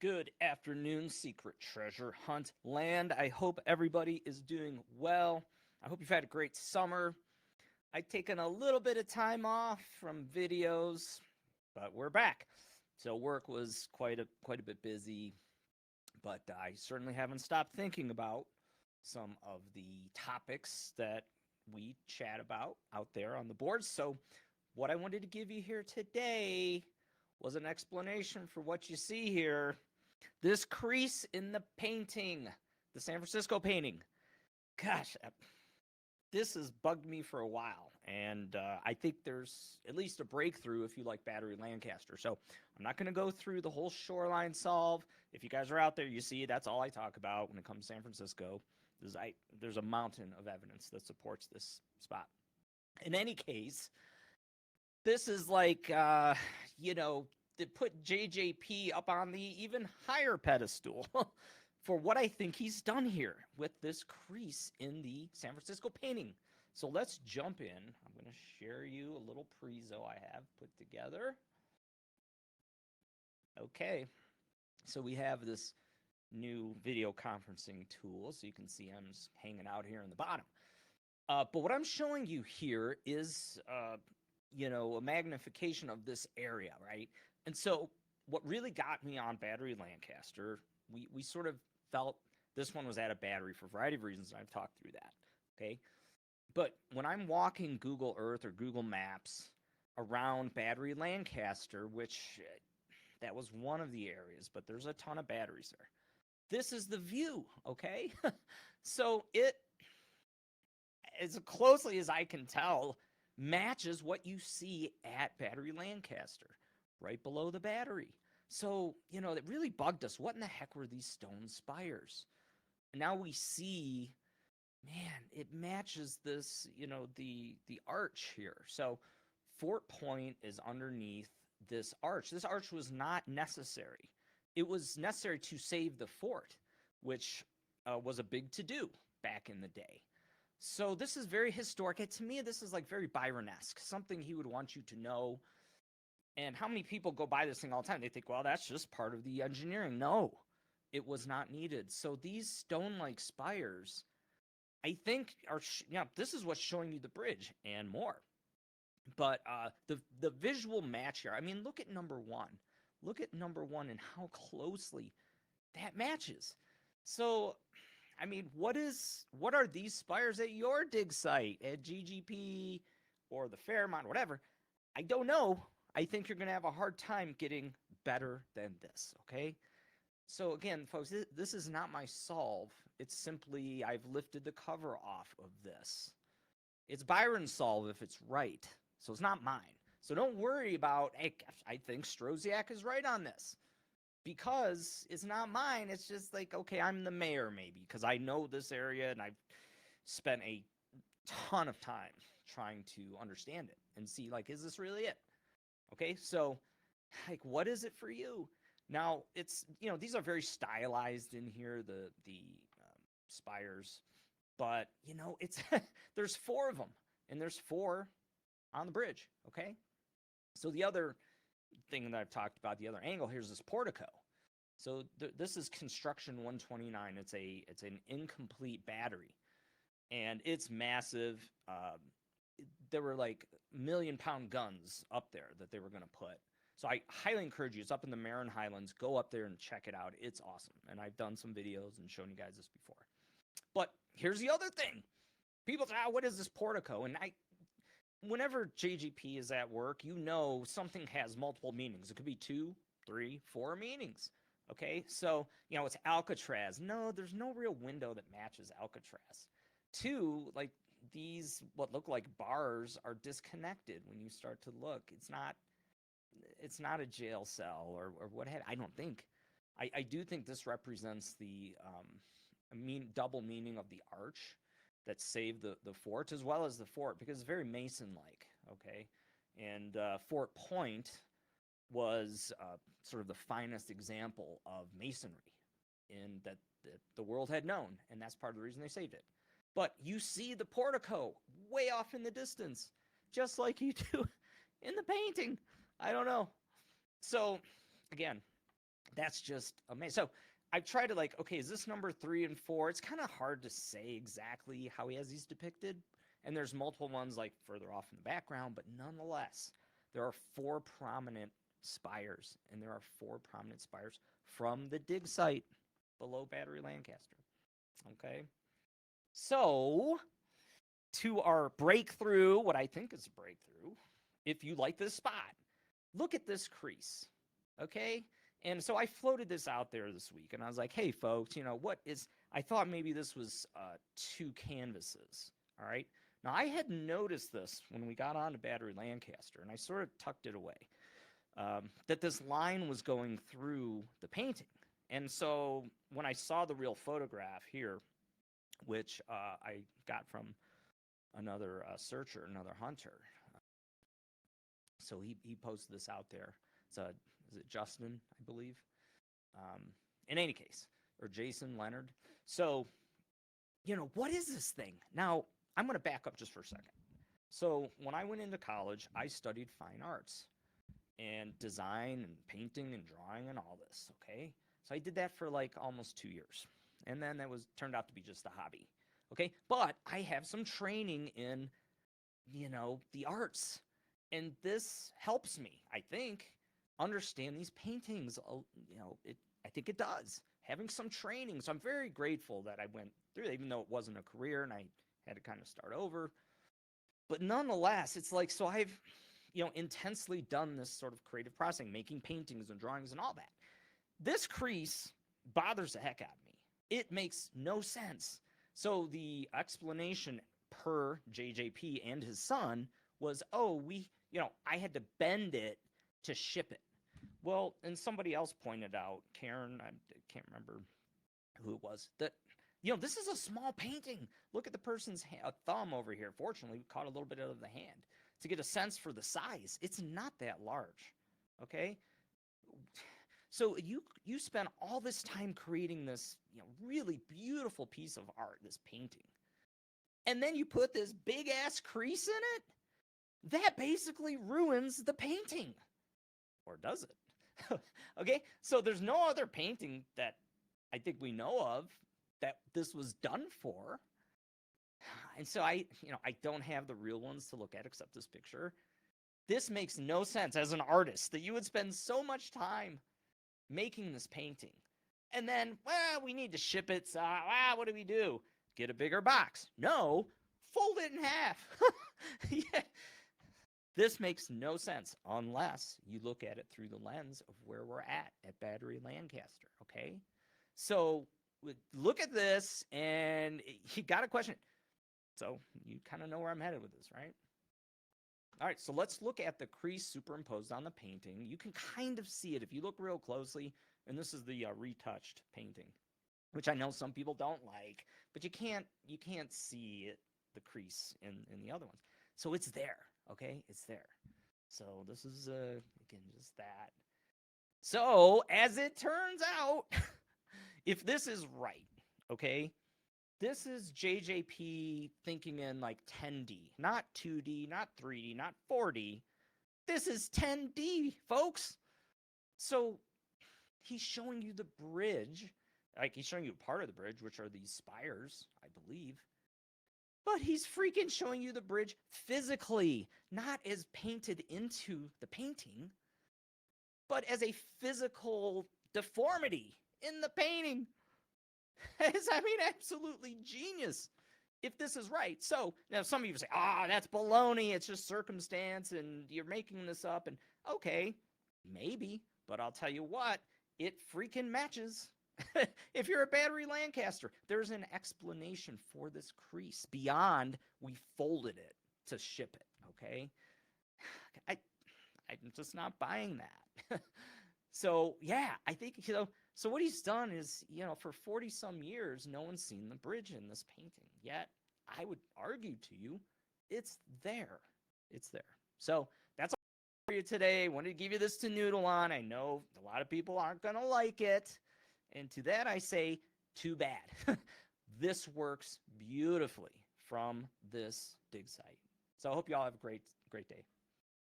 Good afternoon, Secret Treasure Hunt land. I hope everybody is doing well. I hope you've had a great summer. I've taken a little bit of time off from videos, but we're back. So work was quite a bit busy, but I certainly haven't stopped thinking about some of the topics that we chat about out there on the board. So what I wanted to give you here today was an explanation for what you see here. This crease in the painting, the San Francisco painting. Gosh, this has bugged me for a while. And I think there's at least a breakthrough if you like Battery Lancaster. So I'm not going to go through the whole shoreline solve. If you guys are out there, you see that's all I talk about when it comes to San Francisco. There's a mountain of evidence that supports this spot. In any case, this is like, to put JJP up on the even higher pedestal for what I think he's done here with this crease in the San Francisco painting. So let's jump in. I'm going to share you a little prezo I have put together. Okay, so we have this new video conferencing tool, so you can see I'm just hanging out here in the bottom. But what I'm showing you here is, a magnification of this area, right? And so what really got me on Battery Lancaster, we sort of felt this one was out of battery for a variety of reasons, and I've talked through that, okay? But when I'm walking Google Earth or Google Maps around Battery Lancaster, which that was one of the areas, but there's a ton of batteries there. This is the view, okay? So it, as closely as I can tell, matches what you see at Battery Lancaster, right below the battery. So, it really bugged us. What in the heck were these stone spires? And now we see, man, it matches this, the arch here. So Fort Point is underneath this arch. This arch was not necessary. It was necessary to save the fort, which was a big to-do back in the day. So this is very historic. To me, this is like very Byron-esque, something he would want you to know. And how many people go by this thing all the time? They think, well, that's just part of the engineering. No, it was not needed. So these stone-like spires, I think, are this is what's showing you the bridge and more. But the visual match here, I mean, look at number one. Look at number one and how closely that matches. So, I mean, what are these spires at your dig site, at GGP or the Fairmont, whatever? I don't know. I think you're going to have a hard time getting better than this, okay? So again, folks, this is not my solve. It's simply I've lifted the cover off of this. It's Byron's solve if it's right. So it's not mine. So don't worry about, hey, I think Stroziak is right on this. Because it's not mine. It's just like, okay, I'm the mayor maybe because I know this area and I've spent a ton of time trying to understand it and see, like, is this really it? Okay, so, like, what is it for you? Now, it's, these are very stylized in here, the spires. But, it's there's 4 of them. And there's 4 on the bridge, okay? So the other thing that I've talked about, the other angle here is this portico. So this is construction 129. It's an incomplete battery, and it's massive. There were like million-pound guns up there that they were going to put. So I highly encourage you. It's up in the Marin Highlands. Go up there and check it out. It's awesome, and I've done some videos and shown you guys this before. But here's the other thing. People say, what is this portico? And whenever JGP is at work, something has multiple meanings. It could be 2, 3, 4 meanings. Okay, so, it's Alcatraz. No, there's no real window that matches Alcatraz. 2, like these, what look like bars are disconnected when you start to look. It's not a jail cell or what have I don't think. I do think this represents the double meaning of the arch that saved the fort as well as the fort because it's very Mason-like, okay? And Fort Point was sort of the finest example of masonry in that the world had known, and that's part of the reason they saved it. But you see the portico way off in the distance, just like you do in the painting. I don't know. So, again, That's just amazing. So I try to like, okay, is this number 3 and 4? It's kind of hard to say exactly how he has these depicted. And there's multiple ones like further off in the background, but nonetheless, there are 4 prominent spires, and there are 4 prominent spires from the dig site below Battery Lancaster. Okay. So to our breakthrough, what I think is a breakthrough, if you like this spot, look at this crease. Okay. And so I floated this out there this week, and I was like, hey, folks, I thought maybe this was 2 canvases. All right. Now, I had noticed this when we got on to Battery Lancaster, and I sort of tucked it away, that this line was going through the painting. And so when I saw the real photograph here, which I got from another searcher, another hunter, so he posted this out there. Is it Justin, I believe? In any case, or Jason Leonard. So, what is this thing? Now, I'm going to back up just for a second. So when I went into college, I studied fine arts and design and painting and drawing and all this, okay? So I did that for like almost 2 years. And then that turned out to be just a hobby, okay? But I have some training in, the arts. And this helps me, I think, understand these paintings. I think it does. Having some training. So I'm very grateful that I went through it, even though it wasn't a career and I had to kind of start over. But nonetheless, it's like, so I've, intensely done this sort of creative processing, making paintings and drawings and all that. This crease bothers the heck out of me. It makes no sense. So the explanation per JJP and his son was, I had to bend it to ship it. Well, and somebody else pointed out, Karen, I can't remember who it was, that, this is a small painting. Look at the person's thumb over here. Fortunately, we caught a little bit of the hand to get a sense for the size. It's not that large, okay? So you spent all this time creating this, really beautiful piece of art, this painting, and then you put this big-ass crease in it? That basically ruins the painting. Or does it? Okay, so there's no other painting that I think we know of that this was done for. And so I don't have the real ones to look at except this picture. This makes no sense as an artist that you would spend so much time making this painting. And then, we need to ship it. So, what do we do? Get a bigger box. No, fold it in half. Yeah. This makes no sense unless you look at it through the lens of where we're at Battery Lancaster, okay? So look at this, and you got to question it. So you kind of know where I'm headed with this, right? All right, so let's look at the crease superimposed on the painting. You can kind of see it if you look real closely, and this is the retouched painting, which I know some people don't like, but you can't see it, the crease in the other ones. So it's there, okay? It's there. So this is, again, just that. So as it turns out, if this is right, okay, this is JJP thinking in like 10D, not 2D, not 3D, not 4D. This is 10D, folks. So he's showing you the bridge. Like, he's showing you part of the bridge, which are these spires, I believe. But he's freaking showing you the bridge physically, not as painted into the painting, but as a physical deformity in the painting. Absolutely genius if this is right. So now some of you say, that's baloney. It's just circumstance and you're making this up. And okay, maybe, but I'll tell you what, it freaking matches. If you're a Battery Lancaster, there's an explanation for this crease beyond we folded it to ship it, okay? I'm just not buying that. So, yeah, I think, so what he's done is, for 40-some years, no one's seen the bridge in this painting. Yet, I would argue to you, it's there. It's there. So, that's all for you today. I wanted to give you this to noodle on. I know a lot of people aren't going to like it. And to that, I say, too bad. This works beautifully from this dig site. So I hope you all have a great day.